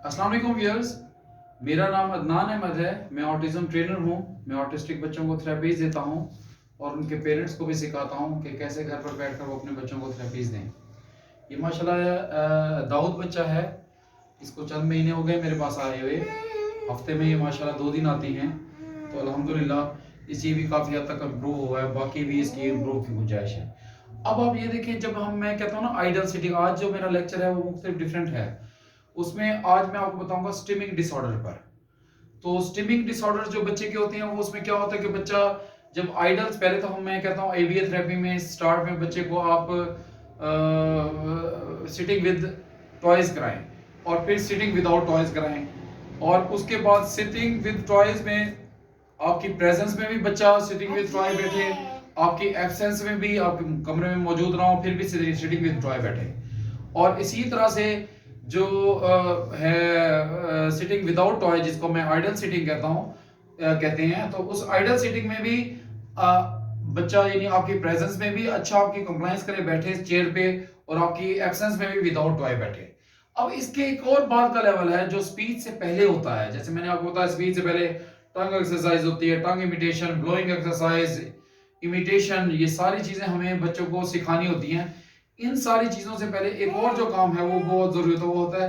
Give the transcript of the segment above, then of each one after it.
अस्सलाम वालेकुम व्यूअर्स। मेरा नाम अदनान अहमद है। मैं ऑटिज्म ट्रेनर हूँ। मैं ऑटिस्टिक बच्चों को थेरेपीज देता हूँ और उनके पेरेंट्स को भी सिखाता हूँ कि कैसे घर पर बैठकर वो अपने बच्चों को थेरेपीज दें। ये माशाल्लाह दाऊद बच्चा है। इसको चंद महीने हो गए मेरे पास आए हुए। हफ्ते में ये माशाल्लाह 2 दिन आती हैं। तो अल्हम्दुलिल्लाह इसकी भी काफ़ी हद तक इम्प्रूव हुआ है। बाकी भी इसकी इम्प्रूव की गुंजाइश है। अब आप ये देखें, जब मैं कहता हूँ ना आइडल सिटिंग, आज जो मेरा लेक्चर है वो मुख्तलिफ डिफरेंट है। उसमें आज मैं आपको बताऊंगा स्टिमिंग डिसऑर्डर पर। तो स्टिमिंग डिसऑर्डर जो बच्चे के होते हैं वो उसमें क्या होता है कि बच्चा जब आइडल्स, पहले तो मैं कहता हूँ एबीए थेरेपी में स्टार्ट में बच्चे को आप सिटिंग विद टॉयज कराएं और फिर सिटिंग विदाउट टॉयज कराएं और उसके बाद सिटिंग विद टॉयज में आपकी प्रेजेंस में भी बच्चा सिटिंग विद टॉय बैठे, आपकी एब्सेंस में भी आप कमरे में मौजूद ना हो फिर भी सिटिंग विद टॉय बैठे। और इसी तरह से जो है सिटिंग विदाउट टॉय, जिसको मैं आइडल सिटिंग कहता हूँ कहते हैं, तो उस आइडल सिटिंग में भी बच्चा यानी आपकी प्रेजेंस में भी अच्छा आपकी कंप्लायंस करे बैठे चेयर पे और आपकी एब्सेंस में भी विदाउट टॉय बैठे। अब इसके एक और बात का लेवल है जो स्पीच से पहले होता है। जैसे मैंने आपको बताया स्पीच से पहले टंग एक्सरसाइज होती है, टंग इमिटेशन, ब्लोइंग एक्सरसाइज, इमिटेशन, ये सारी चीजें हमें बच्चों को सिखानी होती हैं। इन सारी चीजों से पहले एक और जो काम है वो बहुत जरूरी होता है, वो होता है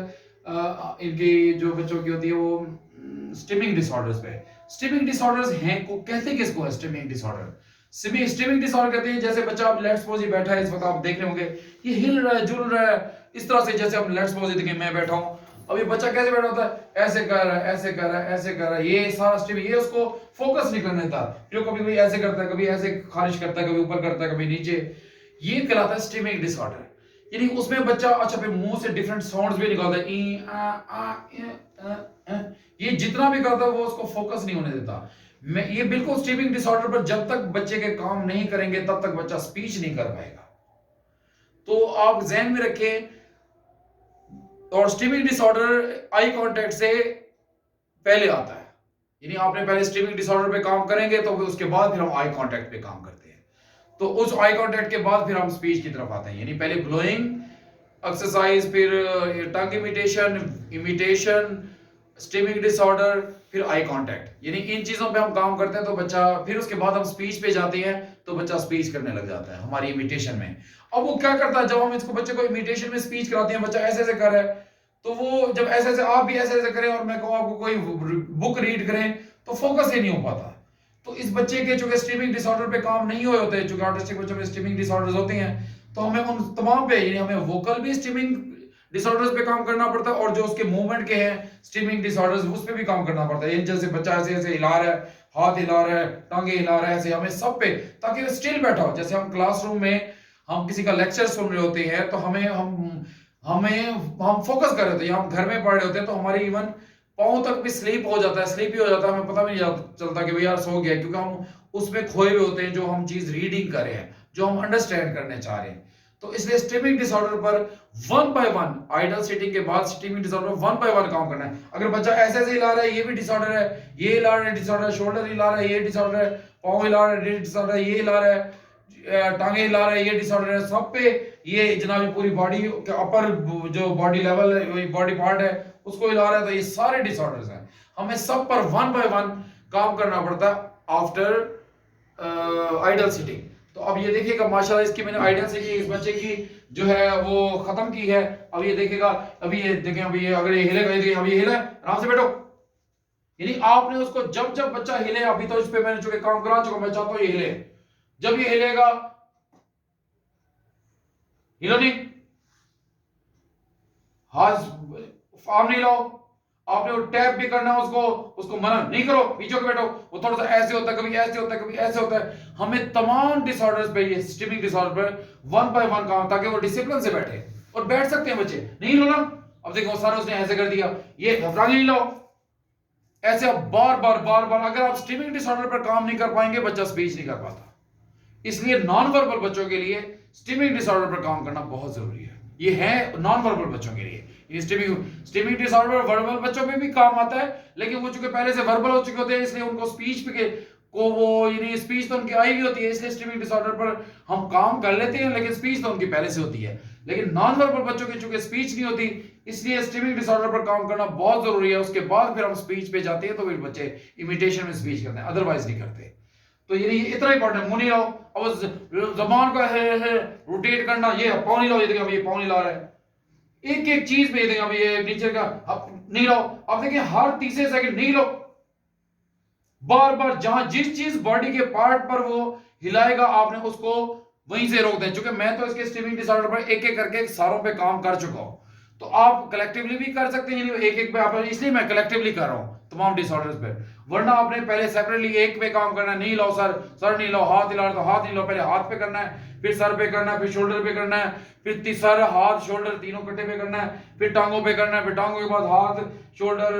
इनकी जो बच्चों की होती है वो स्टिमिंग डिसऑर्डर्स पे। स्टिमिंग डिसऑर्डर्स हैं को कहते किसको है? Stimming disorder. स्टिमिंग डिसऑर्डर कहते हैं जैसे बच्चा अब लेट्स सपोज ये बैठा है, इस वक्त आप देख रहे होंगे ये हिल रहा है, जुल रहा है, इस तरह से। जैसे हम लेट्स सपोज देखिए मैं बैठा हूं, अब ये बच्चा कैसे बैठा होता है? ऐसे कर रहा है, ऐसे कर रहा है, ऐसे कर रहा है। ये सारा स्टिम, ये उसको फोकस नहीं करने देता। जो कभी कभी ऐसे करता है, कभी ऐसे खारिश करता है, कभी ऊपर करता है, कभी नीचे। ये कहलाता है स्टिमिंग डिसऑर्डर। यानी उसमें बच्चा अच्छा फिर मुंह से डिफरेंट साउंड्स भी निकालता है, ई आ आ ये जितना भी करता है वो उसको फोकस नहीं होने देता। मैं ये बिल्कुल स्टिमिंग डिसऑर्डर पर जब तक बच्चे के काम नहीं करेंगे तब तक बच्चा स्पीच नहीं कर पाएगा। तो आप ध्यान में रखें। और स्टिमिंग डिसऑर्डर आई कांटेक्ट से पहले आता है। यानी आपने पहले स्टिमिंग डिसऑर्डर पे काम करेंगे तो उसके बाद फिर हम आई कांटेक्ट पे काम करते हैं। तो उस आई कांटेक्ट के बाद फिर हम स्पीच की तरफ आते हैं। यानी पहले ब्लोइंग एक्सरसाइज, फिर टंग इमिटेशन, स्टिमिंग डिसऑर्डर, फिर आई कांटेक्ट। यानी इन चीजों पे हम काम करते हैं तो बच्चा, फिर उसके बाद हम स्पीच पे जाते हैं तो बच्चा स्पीच करने लग जाता है हमारी इमिटेशन में। अब वो क्या करता है, जब हम इसको बच्चे को इमिटेशन में स्पीच कराते हैं, बच्चा ऐसे ऐसे कर रहा है, तो वो जब ऐसे ऐसे आप भी ऐसे ऐसे करें और मैं कहूँ आपको कोई बुक रीड करें तो फोकस ही नहीं हो पाता। तो इस बच्चे के चूंकि स्टिमिंग डिसऑर्डर पे काम नहीं हुए होते, चूंकि ऑटिस्टिक बच्चों में स्टिमिंग डिसऑर्डर्स होते हैं, तो हमें उन तमाम पे, यानी हमें वोकल भी स्टिमिंग डिसऑर्डर्स पे काम करना पड़ता है और जो उसके मूवमेंट के हैं स्टिमिंग डिसऑर्डर्स उस पे भी काम करना पड़ता है। जैसे बच्चा ऐसे ऐसे हिला रहा है, हाथ हिला रहा है, टांगे हिला रहा है, ऐसे हमें सब पे, ताकि वो स्टिल बैठा हो। जैसे हम क्लासरूम में हम किसी का लेक्चर सुन रहे होते हैं तो हम फोकस कर रहे होते हैं, हम घर में पढ़ रहे होते हैं तो हमारी इवन पाँव तक भी स्लीप हो जाता है, स्लीपी हो जाता है, हमें पता भी नहीं चलता कि भाई यार सो गया, क्योंकि हम उसमें खोए हुए होते हैं जो हम चीज रीडिंग कर रहे हैं, जो हम अंडरस्टैंड करने चाह रहे हैं। तो इसलिए स्टिमिंग डिसऑर्डर पर one by one, idle sitting के बाद stimming disorder one by one काम करना है। अगर बच्चा ऐसे ऐसे हिला रहा है, ये भी डिसऑर्डर है, ये हिला रहा है डिसऑर्डर है, शोल्डर हिला रहा है, ये डिसऑर्डर है, पाँव हिला रहा है डिसऑर्डर है, ये हिला रहा है, टांगे हिला रहा है, ये डिसऑर्डर है, सब पे ये जनाब पूरी बॉडी के अपर जो बॉडी लेवल है, बॉडी पार्ट है, उसको हिला रहा है, तो ये सारे डिसऑर्डर्स हैं। हमें सब पर वन बाय वन काम करना पड़ता है आफ्टर आइडल सिटिंग। तो अब ये देखिएगा माशाल्लाह, इसकी मैंने आइडल सिटिंग इस बच्चे की जो है वो खत्म की है। अब ये देखिएगा, अभी ये देखें, अभी ये अगर ये हिलेगा, अभी ये हिला, आराम से बैठो। यानी आपने उसको जब जब बच्चा हिले, अभी तो इस पे मैंने चूंकि काम करा चुका, मैं चाहता हूं ये हिले। जब ये हिलेगा, हिलो नहीं, हाथ आर्म नहीं लाओ, आपने वो टैप भी करना है उसको मना नहीं करो, पीछे के बैठो। वो थोड़ा सा ऐसे होता है, कभी ऐसे होता है, कभी ऐसे होता है। हमें तमाम डिसऑर्डर्स पे, ये स्टिमिंग डिसऑर्डर पे वन बाय वन काम, ताकि वो डिसिप्लिन से बैठे और बैठ सकते हैं बच्चे। नहीं लो ना, अब देखो सारा उसने ऐसे कर दिया, ये घबरा नहीं लो, ऐसे आप बार बार बार बार। अगर आप स्टिमिंग डिसऑर्डर पर काम नहीं कर पाएंगे, बच्चा स्पीच नहीं कर पाता। इसलिए नॉन वर्बल बच्चों के लिए स्टिमिंग डिसऑर्डर पर काम करना बहुत जरूरी है। ये है नॉन वर्बल बच्चों के लिए। ये स्टिमिंग डिसऑर्डर वर्बल बच्चों में भी काम आता है, लेकिन वो चूंकि पहले से वर्बल हो चुके होते हैं, इसलिए उनको स्पीच पे को वो यानी स्पीच तो उनकी आई भी होती है, इसलिए स्ट्रीमिंग डिसऑर्डर पर हम काम कर लेते हैं, लेकिन स्पीच तो उनकी पहले से होती है। लेकिन नॉन वर्बल बच्चों की चूंकि स्पीच नहीं होती, इसलिए स्ट्रीमिंग डिसऑर्डर पर काम करना बहुत जरूरी है। उसके बाद फिर हम स्पीच पे जाते हैं, तो फिर बच्चे इमिटेशन में स्पीच करते हैं, अदरवाइज नहीं करते। तो ये इतना इंपॉर्टेंट है। मुंह नहीं लाओ, अब जबान को है रोटेट करना, ये पाँव नहीं लाओ, ये देखिए ये पाँव नहीं ला रहा है, एक एक चीज में ये देखिए अब ये नीचे का अब नहीं लाओ। अब देखिए हर तीसरे सेकंड नहीं लाओ, बार बार जहां जिस चीज बॉडी के पार्ट पर वो हिलाएगा आपने उसको वहीं से रोक दें। चूंकि मैं तो इसके स्ट्रीमिंग डिसऑर्डर पर एक एक करके सारों पे काम कर चुका हूं, तो आप कलेक्टिवली भी कर सकते हैं, एक एक पे आप, इसलिए मैं कलेक्टिवली कर रहा हूं तमाम डिसऑर्डर्स पे। वरना आपने पहले सेपरेटली एक पे काम करना है, नहीं लो सर, सर नहीं लो, हाथ हिला तो हाथ नहीं लो, पहले हाथ पे करना है, फिर सर पे करना है, फिर शोल्डर पे करना है, फिर सर हाथ शोल्डर तीनों कट्टे पे करना है, फिर टांगों पे करना है, फिर टांगों के बाद हाथ शोल्डर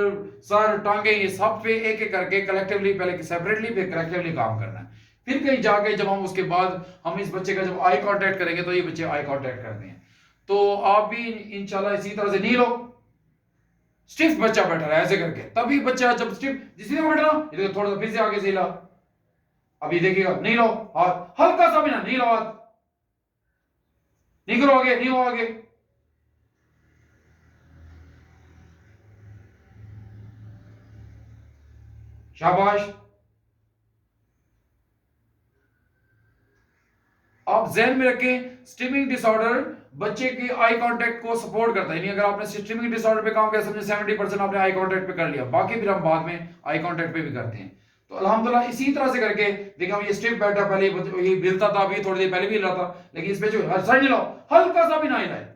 सर टांगे, ये सब पे एक एक करके कलेक्टिवली, पहले सेपरेटली फिर कलेक्टिवली काम करना है। फिर कहीं जाके जब हम उसके बाद हम इस बच्चे का जब आई कांटेक्ट करेंगे, तो ये बच्चे आई कांटेक्ट करते हैं। तो आप भी इंशाल्लाह इसी तरह से नहीं लो, स्टिफ बच्चा बैठा रहा है ऐसे करके, तभी बच्चा जब स्टिफ जिसने बैठा ये देखो थोड़ा सा फिर से आगे से हिला, अभी देखिएगा नहीं लो हाथ, हल्का सा भी ना, नहीं लो हाथ, नहीं करो आगे, नहीं हो आगे, शाबाश। आप जहन में रखें, स्ट्रीमिंग डिसऑर्डर बच्चे की आई कांटेक्ट को सपोर्ट करता है। नहीं अगर आपने स्ट्रीमिंग डिसऑर्डर पे काम किया, समझे 70% आपने आई कांटेक्ट पे कर लिया, बाकी फिर हम बाद में आई कांटेक्ट पे भी करते हैं। तो अल्हम्दुलिल्लाह इसी तरह से करके देखिए, हम ये स्टिफ बैठा, पहले ये हिलता था, अभी थोड़ी देर पहले भी हिल रहा था, लेकिन इस पे जो सर नहीं लो, हल्का सा भी ना हिलाए,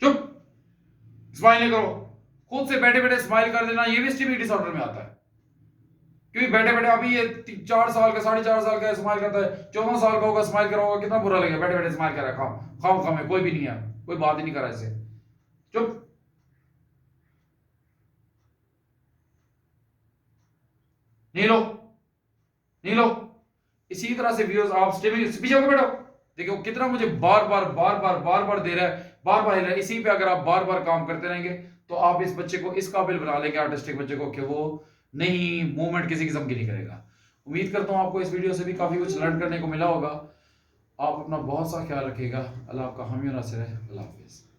चुप, स्माइल नहीं करो, खुद से बैठे बैठे स्माइल कर देना, ये भी स्ट्रीमिंग डिसऑर्डर में आता है। क्योंकि बैठे बैठे अभी ये 4 साल का 4.5 साल का स्माइल करता है, 14 साल का होगा स्माइल करा होगा, कितना बुरा लगेगा, बैठे बैठे स्माइल कर रहा है, खाम खाम है, कोई भी नहीं है, कोई बात ही नहीं कर रहा इससे, चुप, नहीं लो, नहीं लो। इसी तरह से व्यूअर्स आप स्ट्रीमिंग पीछे होकर बैठो, देखो कितना मुझे बार बार बार बार बार बार दे रहा है, बार बार हिल रहा है। इसी पे अगर आप बार बार काम करते रहेंगे, तो आप इस बच्चे को इस काबिल बना लेंगे, आर्टिस्टिक बच्चे को, कि वो नहीं मूवमेंट किसी किस्म की नहीं करेगा। उम्मीद करता हूँ आपको इस वीडियो से भी काफी कुछ लर्न करने को मिला होगा। आप अपना बहुत सा ख्याल रखिएगा। अल्लाह आपका हामी और नासिर है। अल्लाह हाफिज़।